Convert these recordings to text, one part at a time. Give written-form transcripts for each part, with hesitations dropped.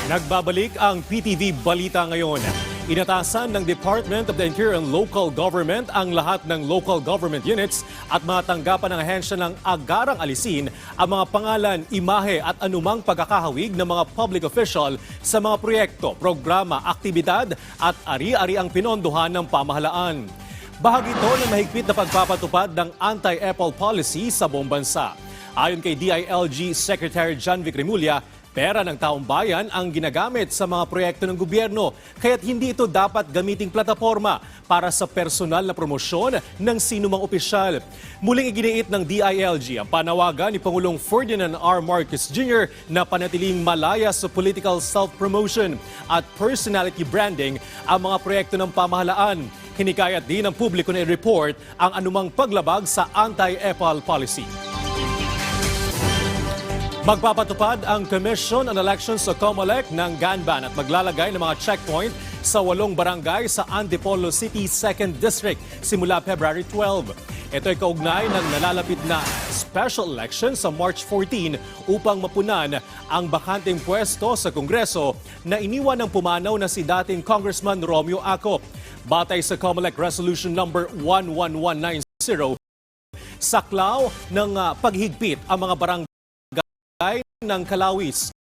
Nagbabalik ang PTV Balita ngayon. Inatasan ng Department of the Interior and Local Government ang lahat ng local government units at mga tanggapan ng ahensya ng agarang alisin ang mga pangalan, imahe at anumang pagkakahawig ng mga public official sa mga proyekto, programa, aktibidad at ari-ariang pinondohan ng pamahalaan. Bahagi ito ng mahigpit na pagpapatupad ng anti-EPOL policy sa buong bansa. Ayon kay DILG Secretary John Vic Remulla, pera ng taong bayan ang ginagamit sa mga proyekto ng gobyerno, kaya't hindi ito dapat gamiting plataforma para sa personal na promosyon ng sinumang opisyal. Muling iginiit ng DILG ang panawagan ni Pangulong Ferdinand R. Marcos Jr. na panatiling malaya sa political self-promotion at personality branding ang mga proyekto ng pamahalaan. Hinikayat din ng publiko na i-report ang anumang paglabag sa anti-EPOL policy. Magpapatupad ang Commission on Elections sa COMELEC ng GANBAN at maglalagay ng mga checkpoint sa 8 barangay sa Antipolo City 2nd District simula February 12. Ito ay kaugnay ng nalalapit na special election sa March 14 upang mapunan ang bakanteng pwesto sa Kongreso na iniwan ng pumanaw na si dating Congressman Romeo Acop. Batay sa COMELEC Resolution number 11190, saklaw ng paghigpit ang mga barangay ng Calawis,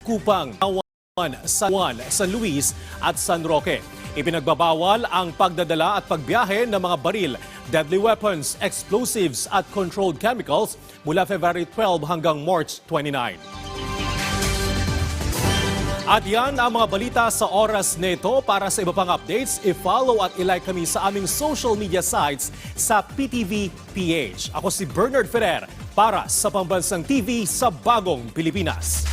Kupang, Awan, San Juan, San Luis at San Roque. Ipinagbabawal ang pagdadala at pagbiyahe ng mga baril, deadly weapons, explosives at controlled chemicals mula February 12 hanggang March 29. At yan ang mga balita sa oras nito. Para sa iba pang updates, i-follow at i-like kami sa aming social media sites sa PTV PH. Ako si Bernard Ferrer para sa Pambansang TV sa Bagong Pilipinas.